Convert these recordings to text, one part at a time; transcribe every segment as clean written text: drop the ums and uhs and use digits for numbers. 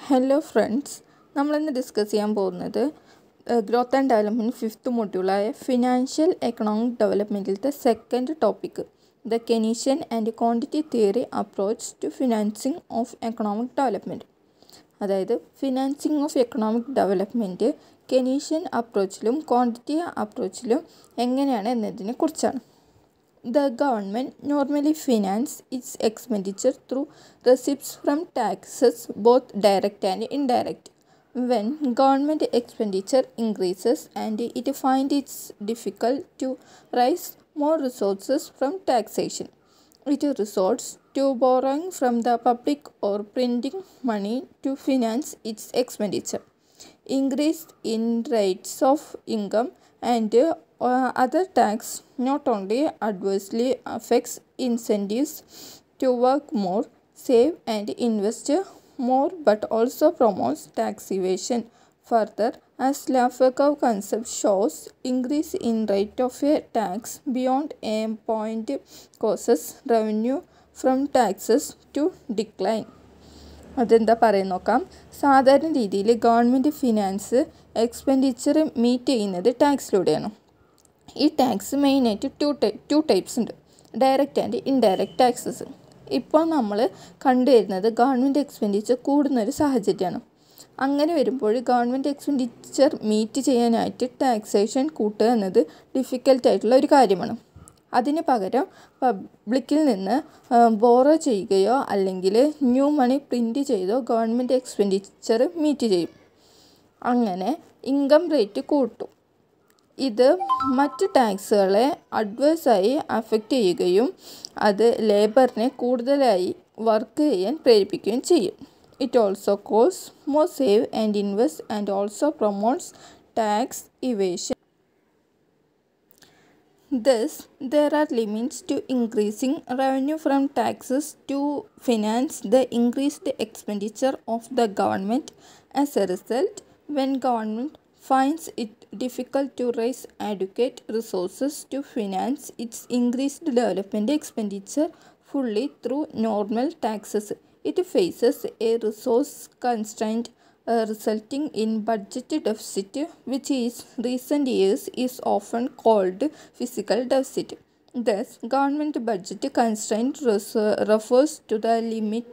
Hello friends, നമ്മളിന്ന് discuss ചെയ്യാൻ പോകുന്നത് ഗ്രോത്ത് ആൻഡ് ഡെവലപ്മെൻറ്റ് ഫിഫ്ത്ത് മൊഡ്യൂളായ ഫിനാൻഷ്യൽ എക്കണോമിക് ഡെവലപ്മെൻറ്റിലത്തെ second topic the Keynesian and quantity theory approach to financing of economic development. അതായത് financing of economic development Keynesian അപ്രോച്ചിലും quantity അപ്രോച്ചിലും എങ്ങനെയാണ് എന്നതിനെ കുറിച്ചാണ്. The government normally finance its expenditure through receipts from taxes, both direct and indirect. When government expenditure increases and it finds it difficult to raise more resources from taxation, it resorts to borrowing from the public or printing money to finance its expenditure. Increase in rates of income and other tax not only adversely affects incentives to work more, save and invest more, but also promotes tax evasion. Further, as Laffer curve concept shows, increase in rate of a tax beyond a point causes revenue from taxes to decline. അതെന്താ പറയുക നോക്കാം. സാധാരണ രീതിയിൽ government finance expenditure meet ചെയ്യുന്നത് ടാക്സിലൂടെയാണ്. ഈ tax മെയിനായിട്ട് two types ഉണ്ട്, direct and indirect taxes. ഇപ്പോൾ നമ്മൾ കണ്ടുവരുന്നത് ഗവൺമെൻറ് എക്സ്പെൻഡിച്ചർ കൂടുന്നൊരു സാഹചര്യമാണ്. അങ്ങനെ വരുമ്പോൾ ഗവൺമെൻറ് എക്സ്പെൻഡിച്ചർ മീറ്റ് ചെയ്യാനായിട്ട് ടാക്സേഷൻ കൂട്ടുക എന്നത് ഡിഫിക്കൽട്ടായിട്ടുള്ള ഒരു കാര്യമാണ്. അതിന് പകരം പബ്ലിക്കിൽ നിന്ന് ബോറോ ചെയ്യുകയോ അല്ലെങ്കിൽ ന്യൂ മണി പ്രിൻറ്റ് ചെയ്തോ ഗവൺമെൻറ് എക്സ്പെൻഡിച്ചർ മീറ്റ് ചെയ്യും. അങ്ങനെ ഇൻകം റേറ്റ് കൂട്ടും. ഇത് മറ്റ് ടാക്സുകളെ അഡ്വേഴ്സായി അഫക്റ്റ് ചെയ്യുകയും അത് ലേബറിനെ കൂടുതലായി വർക്ക് ചെയ്യാൻ പ്രേരിപ്പിക്കുകയും ചെയ്യും. It also cos more save and invest and also promotes tax evasion. Thus, there are limits to increasing revenue from taxes to finance the increased expenditure of the government. As a result, when government finds it difficult to raise adequate resources to finance its increased development expenditure fully through normal taxes, it faces a resource constraint resulting in budget deficit, which in recent years is often called fiscal deficit. Thus, government budget constraint refers to the limit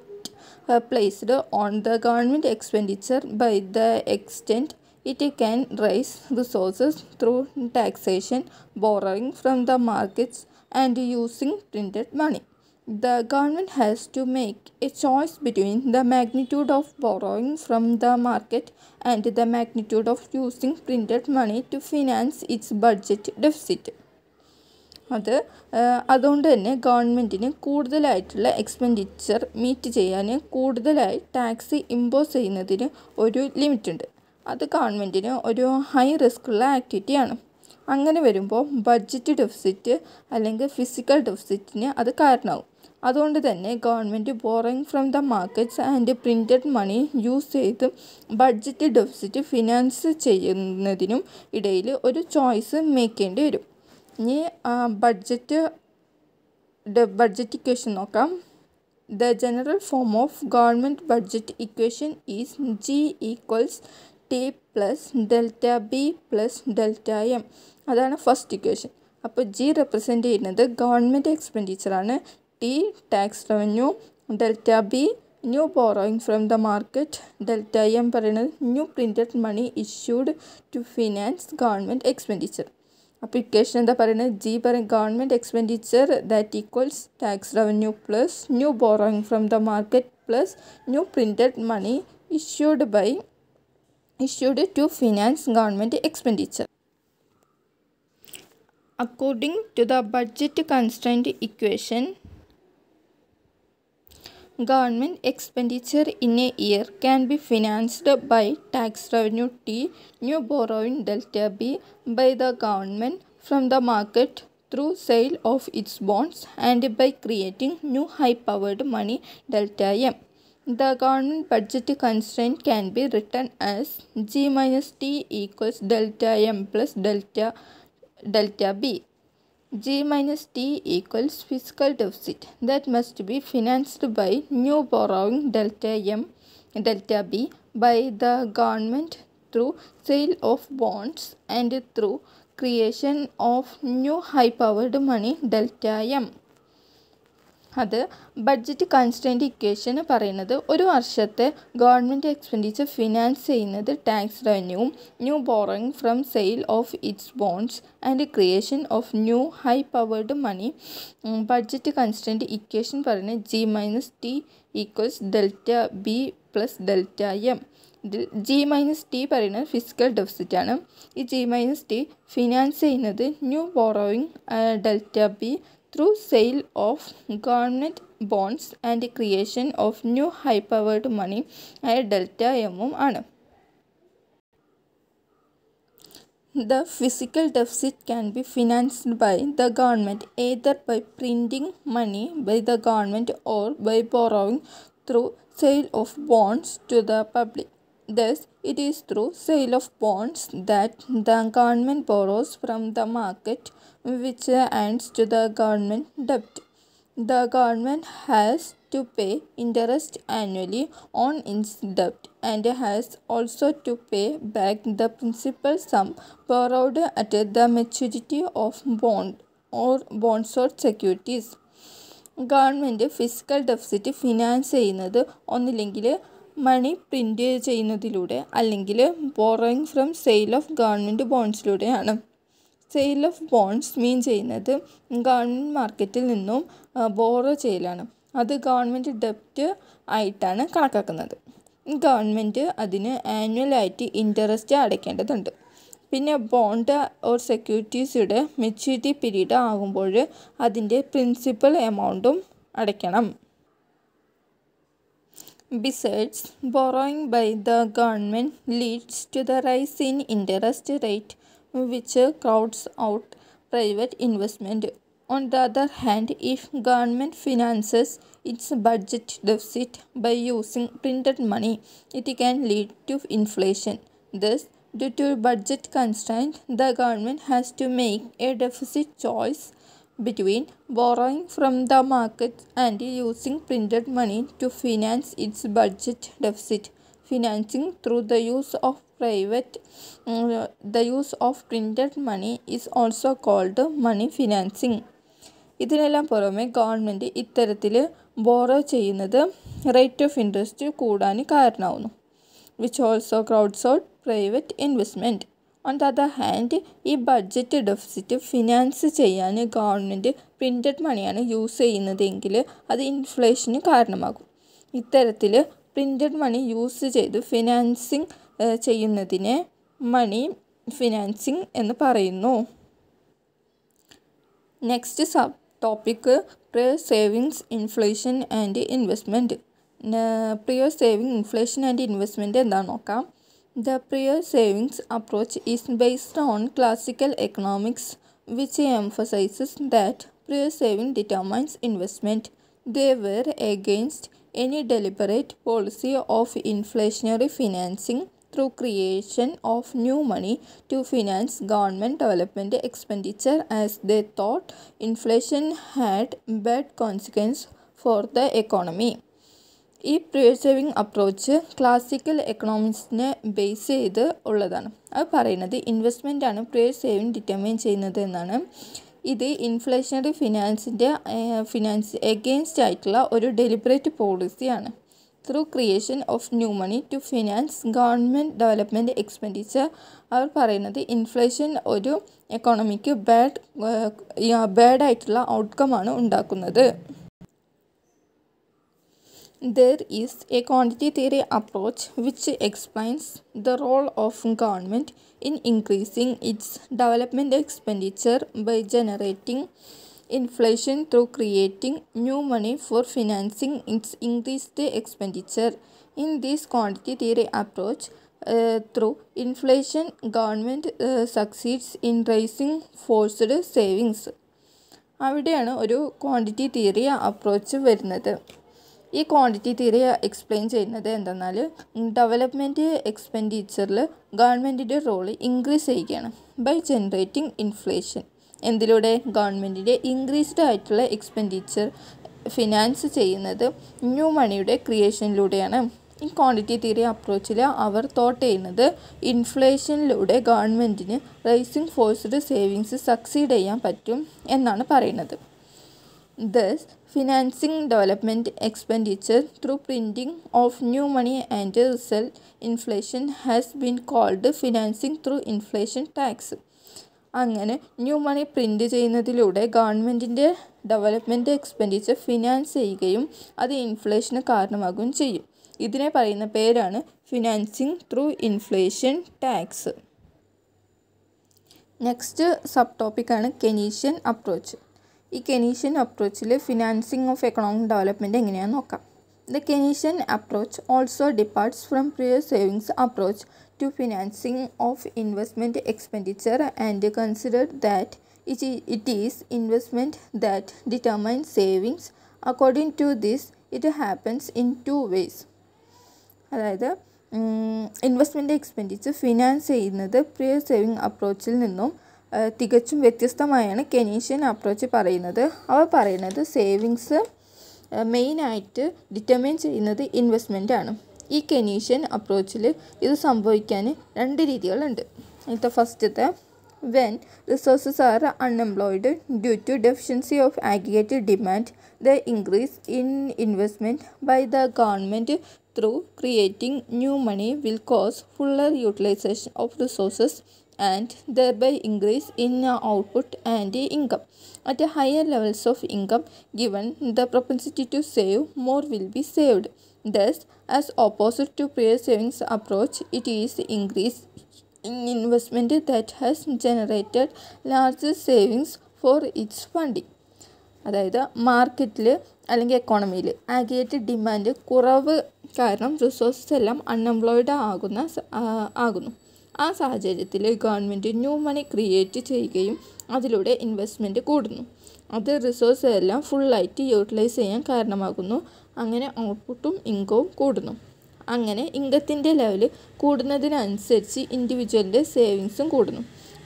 placed on the government expenditure by the extent it can raise resources through taxation, borrowing from the markets, and using printed money. The government has to make a choice between the magnitude of borrowing from the market and the magnitude of using printed money to finance its budget deficit. അതുകൊണ്ട് തന്നെ ഗവൺമെൻറ്റിന് കൂടുതലായിട്ടുള്ള expenditure meet ചെയ്യാൻ കൂടുതലായി tax impose ചെയ്യുന്നതിന് ഒരു ലിമിറ്റുണ്ട്. അത് ഗവൺമെൻറ്റിന് ഒരു ഹൈ റിസ്ക്കുള്ള ആക്ടിവിറ്റിയാണ്. അങ്ങനെ വരുമ്പോൾ ബഡ്ജറ്റ് ഡെഫിസിറ്റ് അല്ലെങ്കിൽ ഫിസിക്കൽ ഡെഫിസിറ്റിന് അത് കാരണമാകും. അതുകൊണ്ട് തന്നെ government borrowing from the markets and printed money use ചെയ്ത് ബഡ്ജറ്റ് ഡെഫിസിറ്റ് ഫിനാൻസ് ചെയ്യുന്നതിനും ഇടയിൽ ഒരു ചോയ്സ് മേക്ക് ചെയ്യേണ്ടി വരും. ഇനി ബഡ്ജറ്റ് ഇക്വേഷൻ നോക്കാം. The general form of government budget equation is G = T + delta B + delta M. അതാണ് ഫസ്റ്റ് ഇക്വേഷൻ. അപ്പോൾ G റെപ്രസെൻറ്റ് ചെയ്യുന്നത് ഗവൺമെൻറ് എക്സ്പെൻഡിച്ചറാണ്, T tax revenue, delta B new borrowing from the market, delta M പറയുന്നത് new printed money issued to finance government expenditure. അപ്പോൾ equation എന്താ പറയുന്നത്? G പറയും government expenditure that equals tax revenue plus new borrowing from the market plus new printed money issued to finance government expenditure. According to the budget constraint equation, government expenditure in a year can be financed by tax revenue T, new borrowing delta B by the government from the market through sale of its bonds, and by creating new high-powered money delta M. The government budget constraint can be written as G minus T equals delta M plus delta B. G minus T equals fiscal deficit that must be financed by new borrowing delta M, delta B by the government through sale of bonds and through creation of new high-powered money delta M. അത് budget constraint equation പറയുന്നത് ഒരു വർഷത്തെ government expenditure finance ചെയ്യുന്നത് tax റവന്യൂവും new borrowing from sale of its bonds and creation of new high powered money. Budget constraint equation പറയുന്നത് G minus T equals delta B plus delta M. G minus T പറയുന്നത് physical deficit ആണ്. ഈ G minus T finance ചെയ്യുന്നത് new borrowing delta B through sale of government bonds and creation of new high-powered money delta M ആണ്. The physical deficit can be financed by the government either by printing money by the government or by borrowing through sale of bonds to the public. Thus, it is through sale of bonds that the government borrows from the market, which adds to the government debt. The government has to pay interest annually on its debt and has also to pay back the principal sum borrowed at the maturity of bonds or securities. Government physical deficit finance ചെയ്യുന്നത് ഒന്നില്ലെങ്കിൽ money print ചെയ്യുന്നതിലൂടെ അല്ലെങ്കിൽ borrowing from sale of government ബോണ്ട്സിലൂടെയാണ്. Sale of bonds mean ചെയ്യുന്നത് government മാർക്കറ്റിൽ നിന്നും borrow ചെയ്യലാണ്. അത് ഗവൺമെൻറ് ഡെപ്റ്റ് ആയിട്ടാണ് കണക്കാക്കുന്നത്. ഗവൺമെൻറ് അതിന് ആനുവലായിട്ട് ഇൻട്രസ്റ്റ് അടയ്ക്കേണ്ടതുണ്ട്. പിന്നെ ബോണ്ട് ഓർ സെക്യൂരിറ്റീസിയുടെ മെച്യൂരിറ്റി പീരീഡ് ആകുമ്പോൾ അതിൻ്റെ പ്രിൻസിപ്പൽ എമൗണ്ടും അടയ്ക്കണം. Besides, borrowing by the government leads to the rise in interest rate, which crowds out private investment. On the other hand, if government finances its budget deficit by using printed money, it can lead to inflation. Thus, due to budget constraint, the government has to make a deficit choice between borrowing from the market and using printed money to finance its budget deficit. Financing through the use of printed money is also called money financing. ഇതിനെല്ലാം പുറമെ government ഇത്തരത്തിൽ borrow ചെയ്യുന്നത് rate of interest കൂടാൻ കാരണമാവുന്നു, which also crowds out private investment. On the other hand, ഈ budget deficit finance ചെയ്യാൻ government printed മണിയാണ് use ചെയ്യുന്നതെങ്കിൽ അത് ഇൻഫ്ലേഷന് കാരണമാകും. ഇത്തരത്തിൽ പ്രിൻറ്റഡ് മണി യൂസ് ചെയ്ത് ഫിനാൻസിങ് ചെയ്യുന്നതിനെ മണി ഫിനാൻസിങ് എന്ന് പറയുന്നു. Next sub topic prior savings, inflation and investment. Prior saving, inflation and investment എന്താണെന്ന് നോക്കാം. The prior savings approach is based on classical economics, which emphasizes that prior saving determines investment. They were against any deliberate policy of inflationary financing through creation of new money to finance government development expenditure, as they thought inflation had bad consequences for the economy. ഈ prior saving approach classical എക്കണോമിക്സിനെ base ചെയ്ത് ഉള്ളതാണ്. അത് പറയുന്നത് ഇൻവെസ്റ്റ്മെൻറ്റാണ് prior saving determine ചെയ്യുന്നത് എന്നാണ്. ഇത് inflationary finance against ആയിട്ടുള്ള ഒരു ഡെലിബറേറ്റ് പോളിസിയാണ്. Through creation of new money to finance government development expenditure. അവർ പറയുന്നത് ഇൻഫ്ലേഷൻ ഒരു എക്കോണമിക്ക് ബാഡായിട്ടുള്ള ഔട്ട്കമാണ് ഉണ്ടാക്കുന്നത്. There is a quantity theory approach which explains the role of government in increasing its development expenditure by generating inflation through creating new money for financing its increased expenditure. In this quantity theory approach, through inflation, government succeeds in raising forced savings. അവിടെയാണ് ഒരു quantity theory approach വരുന്നത്. ഈ quantity theory explain ചെയ്യുന്നത് എന്തെന്നാൽ development എക്സ്പെൻഡിച്ചറിൽ ഗവൺമെൻറ്റിൻ്റെ role increase ചെയ്യുകയാണ് by generating inflation. എന്തിലൂടെ? ഗവൺമെൻറ്റിൻ്റെ increased ആയിട്ടുള്ള എക്സ്പെൻഡിച്ചർ ഫിനാൻസ് ചെയ്യുന്നത് ന്യൂ മണിയുടെ ക്രിയേഷനിലൂടെയാണ്. ഈ ക്വാണ്ടിറ്റി തിയറി അപ്രോച്ചിൽ അവർ തോട്ട് ചെയ്യുന്നത് ഇൻഫ്ലേഷനിലൂടെ ഗവൺമെൻറ്റിന് റൈസിങ് ഫോഴ്സ്ഡ് സേവിങ്സ് സക്സീഡ് ചെയ്യാൻ പറ്റും എന്നാണ് പറയുന്നത്. Thus, financing development expenditure through printing of new money and result inflation has been called financing through inflation tax. അങ്ങനെ ന്യൂ മണി പ്രിൻ്റ് ചെയ്യുന്നതിലൂടെ ഗവൺമെൻറ്റിൻ്റെ ഡെവലപ്മെൻറ്റ് എക്സ്പെൻഡിച്ചർ ഫിനാൻസ് ചെയ്യുകയും അത് ഇൻഫ്ലേഷന് കാരണമാകുകയും ചെയ്യും. ഇതിനെ പറയുന്ന പേരാണ് financing through inflation tax. Next sub ടോപ്പിക്കാണ് കെനീഷ്യൻ അപ്രോച്ച്. ഈ കെനീഷ്യൻ അപ്രോച്ചിൽ ഫിനാൻസിങ് ഓഫ് എക്കണോമിക് ഡെവലപ്മെൻറ്റ് എങ്ങനെയാണെന്ന് നോക്കാം. The Keynesian approach also departs from prior savings approach to financing of investment expenditure and consider that it is investment that determines savings. According to this, it happens in two ways. അതായത് investment expenditure finance ചെയ്യുന്നത് prior saving അപ്രോച്ചിൽ നിന്നും തികച്ചും വ്യത്യസ്തമായാണ് Keynesian approach പറയുന്നത്. അവർ പറയുന്നത് savings മെയിനായിട്ട് determine ചെയ്യുന്നത് investment ആണ്. ഈ കെനീഷ്യൻ അപ്രോച്ചിൽ ഇത് സംഭവിക്കാൻ രണ്ട് രീതികളുണ്ട്. ഇതിൻ്റെ ഫസ്റ്റത്തെ when resources are unemployed due to deficiency of aggregated demand the increase in investment by the government through creating new money will cause fuller utilisation of resources and thereby increase in output and income. At a higher levels of income, given the propensity to save, more will be saved. Thus, as opposite to prior savings approach, it is increase in investment that has generated larger savings for its funding. അതായത് മാർക്കറ്റിൽ അല്ലെങ്കിൽ എക്കോണമിയിൽ ആഗ്രിഗേറ്റഡ് demand കുറവ് കാരണം resources എല്ലാം unemployed ആകുന്നു. ആ സാഹചര്യത്തിൽ government new മണി create ചെയ്യുകയും അതിലൂടെ ഇൻവെസ്റ്റ്മെൻറ്റ് കൂടുന്നു. അത് റിസോഴ്സ് എല്ലാം ഫുള്ളായിട്ട് യൂട്ടിലൈസ് ചെയ്യാൻ കാരണമാകുന്നു. അങ്ങനെ ഔട്ട്പുട്ടും ഇൻകവും കൂടുന്നു. അങ്ങനെ ഇൻകത്തിൻ്റെ ലെവൽ കൂടുന്നതിനനുസരിച്ച് ഇൻഡിവിജ്വലിൻ്റെ സേവിങ്സും കൂടുന്നു.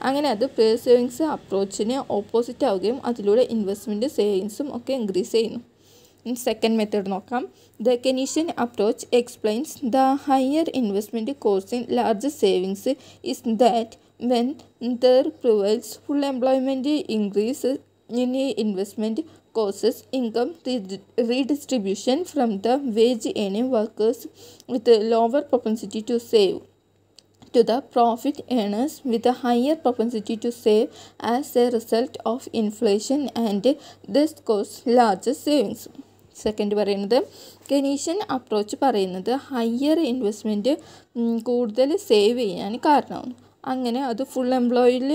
അങ്ങനെ അത് പ്രിയർ സേവിങ്സ് അപ്രോച്ചിന് ഓപ്പോസിറ്റ് ആവുകയും അതിലൂടെ ഇൻവെസ്റ്റ്മെൻറ്റ് സേവിങ്സും ഒക്കെ ഇൻക്രീസ് ചെയ്യുന്നു. സെക്കൻഡ് മെത്തേഡ് നോക്കാം. The Keynesian approach explains the higher investment causing large savings is that when there prevails full employment increase in investment causes income redistribution from the wage earning workers with lower propensity to save to the profit earners with a higher propensity to save as a result of inflation and this cause larger savings. Second പറയുന്നത് Keynesian approach പറയുന്നത് higher investment കൂടുതൽ save ചെയ്യാൻ കാരണമാകുന്നു. അങ്ങനെ അത് full എംപ്ലോയിൽ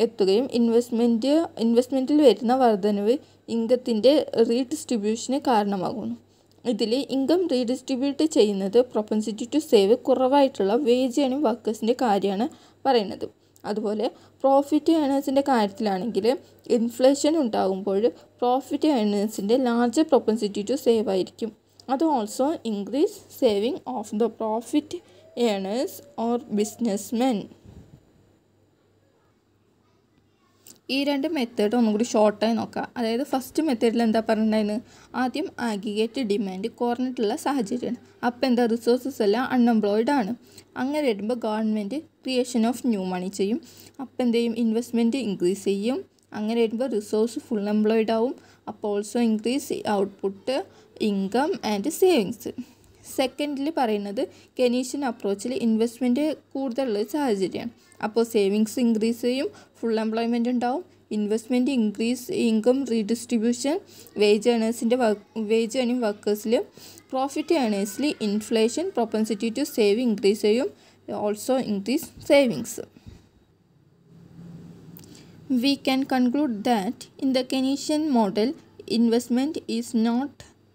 എത്തുകയും ഇൻവെസ്റ്റ്മെൻറ്റിൽ വരുന്ന വർധനവ് ഇൻകത്തിൻ്റെ റീഡിസ്ട്രിബ്യൂഷന് കാരണമാകുന്നു. ഇതിൽ ഇൻകം റീഡിസ്ട്രിബ്യൂട്ട് ചെയ്യുന്നത് പ്രൊപ്പൻസിറ്റി ടു സേവ് കുറവായിട്ടുള്ള വേജ് ഏണിംഗ് വർക്കേഴ്സിൻ്റെ കാര്യമാണ് പറയുന്നത്. അതുപോലെ പ്രോഫിറ്റ് ഏണേഴ്സിൻ്റെ കാര്യത്തിലാണെങ്കിൽ ഇൻഫ്ലേഷൻ ഉണ്ടാകുമ്പോൾ പ്രോഫിറ്റ് ഏണേഴ്സിൻ്റെ ലാർജർ പ്രൊപ്പൻസിറ്റി ടു സേവ് ആയിരിക്കും. അത് also increase saving of the profit earners or businessmen. ഈ രണ്ട് മെത്തേഡ് ഒന്നും കൂടി ഷോർട്ടായി നോക്കാം. അതായത് ഫസ്റ്റ് മെത്തേഡിൽ എന്താ പറഞ്ഞിട്ടുണ്ടായിരുന്നു, ആദ്യം ആഗ്രിഗേറ്റ് ഡിമാൻഡ് കുറഞ്ഞിട്ടുള്ള സാഹചര്യമാണ്. അപ്പോൾ എന്താ റിസോഴ്സസ് എല്ലാം അൺഎംപ്ലോയിഡ് ആണ്. അങ്ങനെ വരുമ്പോൾ ഗവൺമെൻറ് ക്രിയേഷൻ ഓഫ് ന്യൂ മണി ചെയ്യും. അപ്പോൾ എന്ത് ചെയ്യും, ഇൻവെസ്റ്റ്മെൻറ്റ് ഇൻക്രീസ് ചെയ്യും. അങ്ങനെ വരുമ്പോൾ റിസോഴ്സ് ഫുൾ എംപ്ലോയിഡ് ആവും. അപ്പോൾ also increase output, income and savings. സെക്കൻഡിൽ പറയുന്നത് കെനീഷ്യൻ അപ്രോച്ചിൽ ഇൻവെസ്റ്റ്മെൻറ്റ് കൂടുതലുള്ള സാഹചര്യമാണ്. അപ്പോൾ സേവിങ്സ് ഇൻക്രീസ് ചെയ്യും, ഫുൾ എംപ്ലോയ്മെൻറ്റ് ഉണ്ടാവും, investment increase, income redistribution, wage earning വർക്കേഴ്സിൽ, പ്രോഫിറ്റ് ഏണേഴ്സിൽ inflation, propensity to save increase ചെയ്യും, also increase savings. We can conclude that in the Keynesian model, investment is not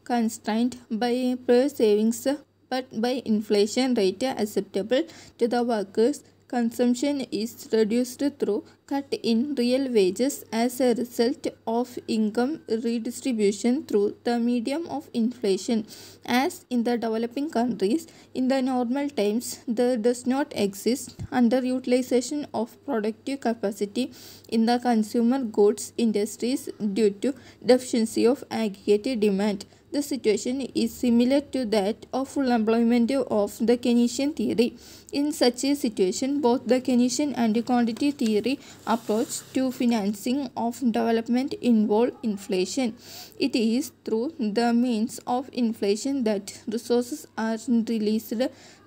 constrained by prior savings but by inflation rate acceptable to the workers. Consumption is reduced through cut in real wages as a result of income redistribution through the medium of inflation. As in the developing countries, in the normal times, there does not exist underutilization of productive capacity in the consumer goods industries due to deficiency of aggregate demand. The situation is similar to that of full employment of the Keynesian theory. In such a situation, both the Keynesian and quantity theory approach to financing of development involve inflation. It is through the means of inflation that resources are released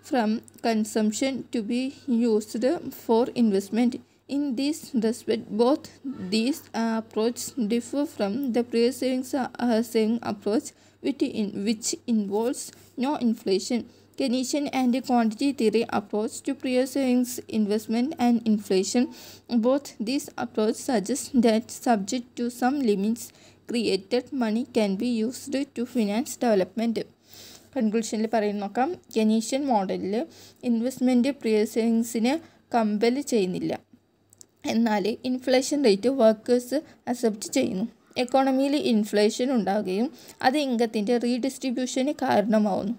from consumption to be used for investment. In this respect, both these approaches differ from the pre-saving approach, which involves no inflation. Keynesian and quantity theory approach to pre-savings, investment and inflation. Both these approaches suggest that subject to some limits, created money can be used to finance development. കൺക്ലൂഷനിൽ പറയുന്ന നോക്കാം. Keynesian മോഡലിൽ investment പ്രിയസേവിങ്സിനെ compel ചെയ്യുന്നില്ല, എന്നാൽ inflation rate workers accept ചെയ്യുന്നു. എക്കോണമിയിൽ inflation ഉണ്ടാവുകയും അത് ഇൻകത്തിൻ്റെ റീഡിസ്ട്രിബ്യൂഷന് കാരണമാവുന്നു.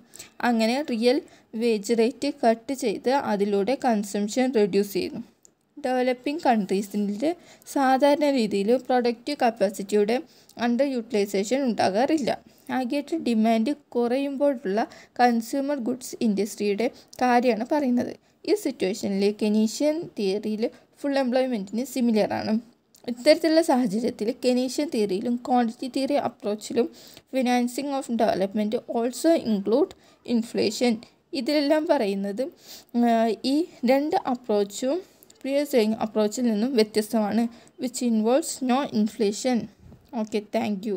അങ്ങനെ real wage rate cut ചെയ്ത് അതിലൂടെ കൺസംഷൻ റെഡ്യൂസ് ചെയ്യുന്നു. ഡെവലപ്പിംഗ് കൺട്രീസിൽ സാധാരണ രീതിയിൽ പ്രൊഡക്റ്റീവ് കപ്പാസിറ്റിയുടെ അണ്ടർ യൂട്ടിലൈസേഷൻ ഉണ്ടാകാറില്ല. ആകെയായിട്ട് ഡിമാൻഡ് കുറയുമ്പോഴുള്ള കൺസ്യൂമർ ഗുഡ്സ് ഇൻഡസ്ട്രിയുടെ കാര്യമാണ് പറയുന്നത്. ഈ സിറ്റുവേഷനിൽ കെനീഷ്യൻ തിയറിയിൽ ഫുൾ എംപ്ലോയ്മെൻറ്റിന് സിമിലറാണ്. ഇത്തരത്തിലുള്ള സാഹചര്യത്തിൽ കെനീഷ്യൻ തിയറിയിലും ക്വാണ്ടിറ്റി തിയറി അപ്രോച്ചിലും financing of development also include inflation. ഇതിലെല്ലാം പറയുന്നത് ഈ രണ്ട് അപ്രോച്ചും പ്രിയർ അപ്രോച്ചിൽ നിന്നും വ്യത്യസ്തമാണ്, which involves no inflation. Okay, thank U.